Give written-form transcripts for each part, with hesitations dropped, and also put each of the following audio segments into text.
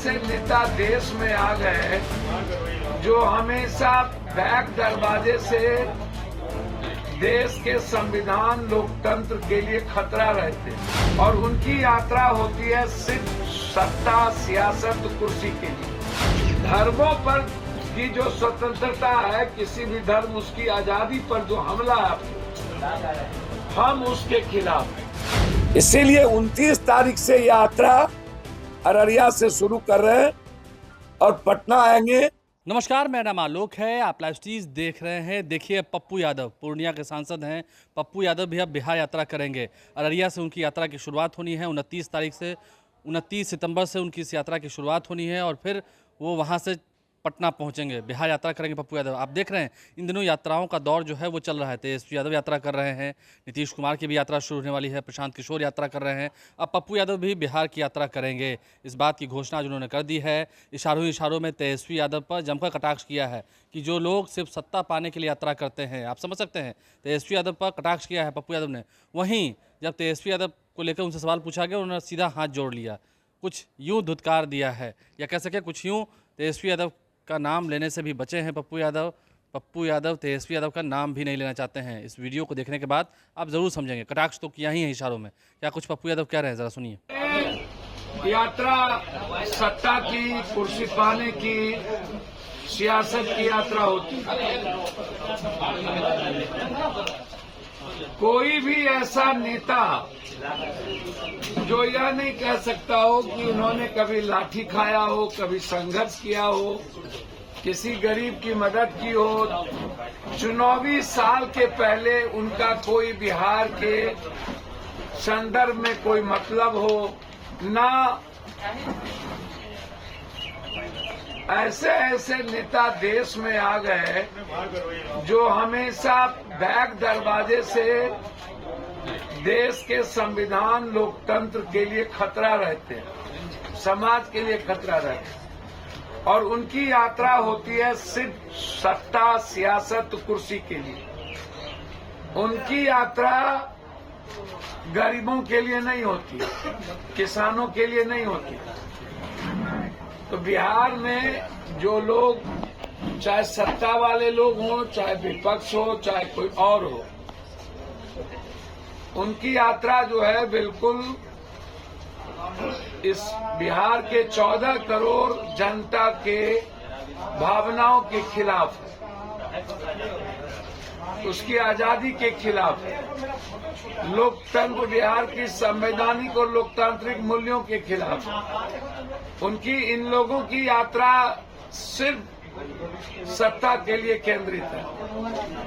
ऐसे नेता देश में आ गए जो हमेशा बैक दरवाजे से देश के संविधान लोकतंत्र के लिए खतरा रहते हैं और उनकी यात्रा होती है सिर्फ सत्ता सियासत कुर्सी के लिए। धर्मों पर की जो स्वतंत्रता है, किसी भी धर्म उसकी आजादी पर जो हमला है, हम उसके खिलाफ हैं। इसीलिए 29 तारीख से यात्रा अररिया से शुरू कर रहे हैं और पटना आएंगे। नमस्कार, मेरा नाम आलोक है। आप लाइव स्ट्रीम देख रहे हैं। देखिए, पप्पू यादव पूर्णिया के सांसद हैं। पप्पू यादव भी अब बिहार यात्रा करेंगे। अररिया से उनकी यात्रा की शुरुआत होनी है। 29 सितंबर से उनकी इस यात्रा की शुरुआत होनी है और फिर वो वहाँ से पटना पहुंचेंगे, बिहार यात्रा करेंगे पप्पू यादव। आप देख रहे हैं इन दिनों यात्राओं का दौर जो है वो चल रहा है। तेजस्वी यादव यात्रा कर रहे हैं, नीतीश कुमार की भी यात्रा शुरू होने वाली है, प्रशांत किशोर यात्रा कर रहे हैं। अब पप्पू यादव भी बिहार की यात्रा करेंगे। इस बात की घोषणा जिन्होंने कर दी है। इशारों में तेजस्वी यादव पर जमकर कटाक्ष किया है कि जो लोग सिर्फ सत्ता पाने के लिए यात्रा करते हैं, आप समझ सकते हैं, तेजस्वी यादव पर कटाक्ष किया है पप्पू यादव ने। वहीं जब तेजस्वी यादव को लेकर उनसे सवाल पूछा गया, उन्होंने सीधा हाथ जोड़ लिया, कुछ यूँ धुतकार दिया है, या कह सके कुछ यूँ तेजस्वी यादव का नाम लेने से भी बचे हैं पप्पू यादव। पप्पू यादव तेजस्वी यादव का नाम भी नहीं लेना चाहते हैं। इस वीडियो को देखने के बाद आप जरूर समझेंगे। कटाक्ष तो किया ही है इशारों में। क्या कुछ पप्पू यादव कह रहे हैं, जरा सुनिए। यात्रा सत्ता की, कुर्सी पाने की, सियासत की यात्रा होती है। कोई भी ऐसा नेता जो यह नहीं कह सकता हो कि उन्होंने कभी लाठी खाया हो, कभी संघर्ष किया हो, किसी गरीब की मदद की हो, चुनावी साल के पहले उनका कोई बिहार के संदर्भ में कोई मतलब हो ना। ऐसे नेता देश में आ गए जो हमेशा बैक दरवाजे से देश के संविधान लोकतंत्र के लिए खतरा रहते हैं, समाज के लिए खतरा रहते हैं और उनकी यात्रा होती है सिर्फ सत्ता सियासत कुर्सी के लिए। उनकी यात्रा गरीबों के लिए नहीं होती, किसानों के लिए नहीं होती। तो बिहार में जो लोग, चाहे सत्ता वाले लोग हों, चाहे विपक्ष हो, चाहे कोई और हो, उनकी यात्रा जो है बिल्कुल इस बिहार के 14 करोड़ जनता के भावनाओं के खिलाफ है, उसकी आजादी के खिलाफ है, लोकतंत्र, बिहार की संवैधानिक और लोकतांत्रिक मूल्यों के खिलाफ है। उनकी, इन लोगों की यात्रा सिर्फ सत्ता के लिए केंद्रित है।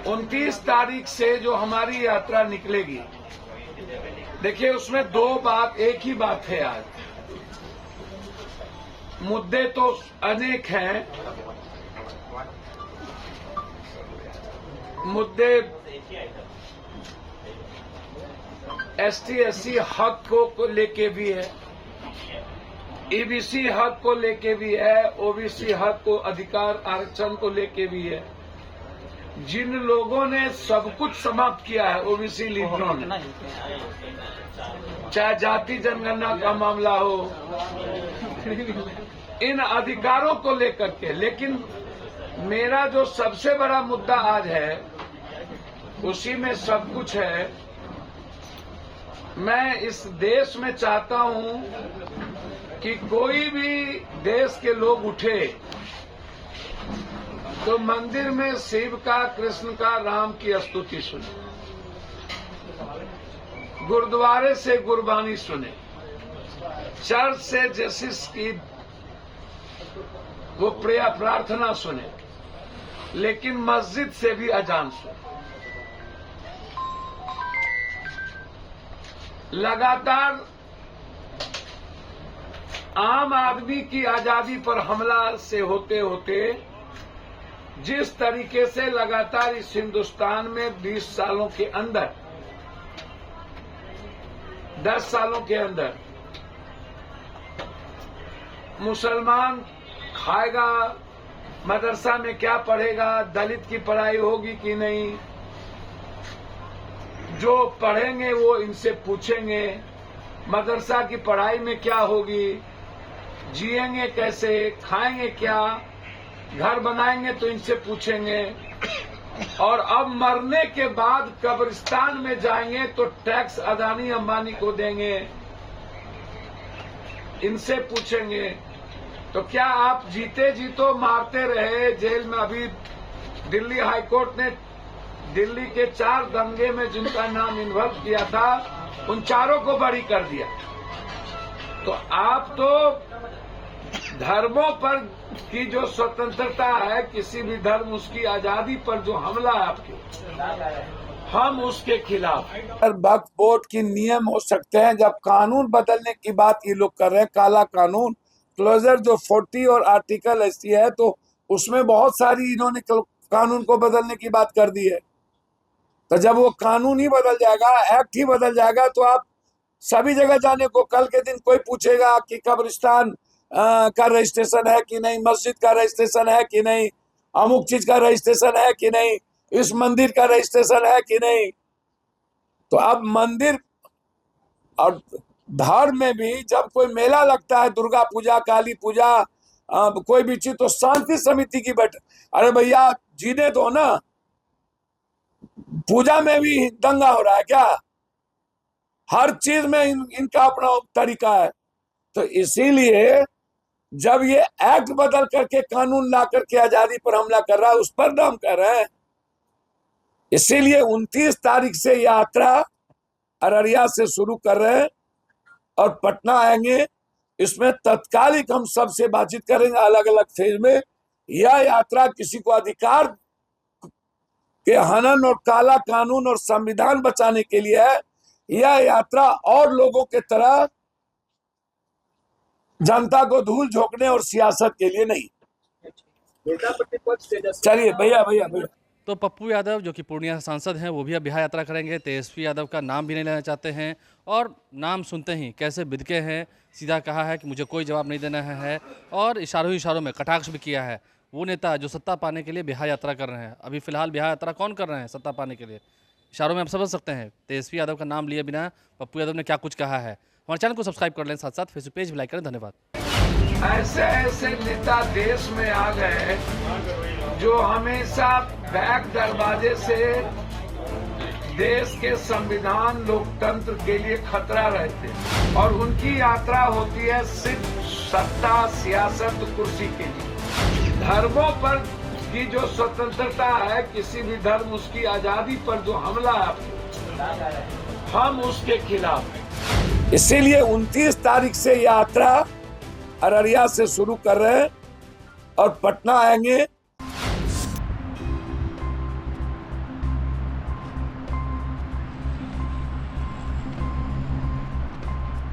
29 तारीख से जो हमारी यात्रा निकलेगी, देखिए उसमें एक ही बात है। आज मुद्दे तो अनेक हैं। मुद्दे ST/SC हक को लेके भी है, EBC हक को लेके भी है, OBC हक को, अधिकार आरक्षण को लेके भी है। जिन लोगों ने सब कुछ समाप्त किया है, OBC लीडरों ने, चाहे जाति जनगणना का मामला हो, इन अधिकारों को लेकर के। लेकिन मेरा जो सबसे बड़ा मुद्दा आज है, उसी में सब कुछ है। मैं इस देश में चाहता हूं कि कोई भी देश के लोग उठे तो मंदिर में शिव का, कृष्ण का, राम की स्तुति सुने, गुरुद्वारे से गुरबानी सुने, चर्च से जीसस की वो प्रार्थना सुने, लेकिन मस्जिद से भी अजान सुने। लगातार आम आदमी की आजादी पर हमला से होते होते जिस तरीके से लगातार इस हिंदुस्तान में 20 सालों के अंदर, 10 सालों के अंदर मुसलमान खाएगा, मदरसा में क्या पढ़ेगा, दलित की पढ़ाई होगी कि नहीं, जो पढ़ेंगे वो इनसे पूछेंगे, मदरसा की पढ़ाई में क्या होगी, जिएंगे कैसे, खाएंगे क्या, घर बनाएंगे तो इनसे पूछेंगे, और अब मरने के बाद कब्रिस्तान में जाएंगे तो टैक्स अदानी अंबानी को देंगे, इनसे पूछेंगे। तो क्या आप जीते जी तो मारते रहे जेल में? अभी दिल्ली हाईकोर्ट ने दिल्ली के 4 दंगे में जिनका नाम इन्वॉल्व किया था उन चारों को बरी कर दिया। तो आप तो धर्मों पर की जो स्वतंत्रता है, किसी भी धर्म उसकी आजादी पर जो हमला है आपके, हम उसके खिलाफ। वक्फ बोर्ड की नियम हो सकते हैं, जब कानून बदलने की बात ये लोग कर रहे हैं, काला कानून क्लोजर जो 40 और आर्टिकल ऐसी है, तो उसमें बहुत सारी इन्होंने कानून को बदलने की बात कर दी है। तो जब वो कानून ही बदल जाएगा, एक्ट ही बदल जाएगा, तो आप सभी जगह जाने को, कल के दिन कोई पूछेगा कि कब्रिस्तान का रजिस्ट्रेशन है कि नहीं, मस्जिद का रजिस्ट्रेशन है कि नहीं, अमुक चीज का रजिस्ट्रेशन है कि नहीं, इस मंदिर का रजिस्ट्रेशन है कि नहीं। तो अब मंदिर और धर्म में भी जब कोई मेला लगता है, दुर्गा पूजा, काली पूजा, कोई भी चीज, तो शांति समिति की बैठक, अरे भैया जीने दो ना, पूजा में भी दंगा हो रहा है क्या? हर चीज में इनका अपना तरीका है। तो इसीलिए जब ये एक्ट बदल करके कानून ला करके आजादी पर हमला कर रहा है, उस पर नाम कर रहे हैं। इसीलिए 29 तारीख से यात्रा अररिया से शुरू कर रहे हैं और पटना आएंगे। इसमें तत्कालिक हम सबसे बातचीत करेंगे अलग अलग फेज में। यह यात्रा किसी को अधिकार के हनन और काला कानून और संविधान बचाने के लिए है। यह यात्रा और लोगों के तरह जनता को धूल झोंकने और सियासत के लिए नहीं। चलिए भैया भैया भैया। तो पप्पू यादव जो कि पूर्णिया सांसद हैं, वो भी अब बिहार यात्रा करेंगे। तेजस्वी यादव का नाम भी नहीं लेना चाहते हैं, और नाम सुनते ही कैसे बिदके हैं, सीधा कहा है कि मुझे कोई जवाब नहीं देना है, और इशारों में कटाक्ष भी किया है। वो नेता जो सत्ता पाने के लिए बिहार यात्रा कर रहे हैं, अभी फिलहाल बिहार यात्रा कौन कर रहे हैं सत्ता पाने के लिए, इशारों में आप समझ सकते हैं। तेजस्वी यादव का नाम लिए बिना पप्पू यादव ने क्या कुछ कहा है। हमारे चैनल को सब्सक्राइब कर लें, साथ साथ फेसबुक पेज भी लाइक करें। धन्यवाद। ऐसे ऐसे नेता देश में आ गए जो हमेशा बैक दरवाजे से देश के संविधान लोकतंत्र के लिए खतरा रहते हैं, और उनकी यात्रा होती है सिर्फ सत्ता, सियासत, कुर्सी के लिए। धर्मों पर की जो स्वतंत्रता है, किसी भी धर्म उसकी आजादी पर जो हमला है आपके, हम उसके खिलाफ हैं। इसीलिए 29 तारीख से यात्रा अररिया से शुरू कर रहे हैं और पटना आएंगे।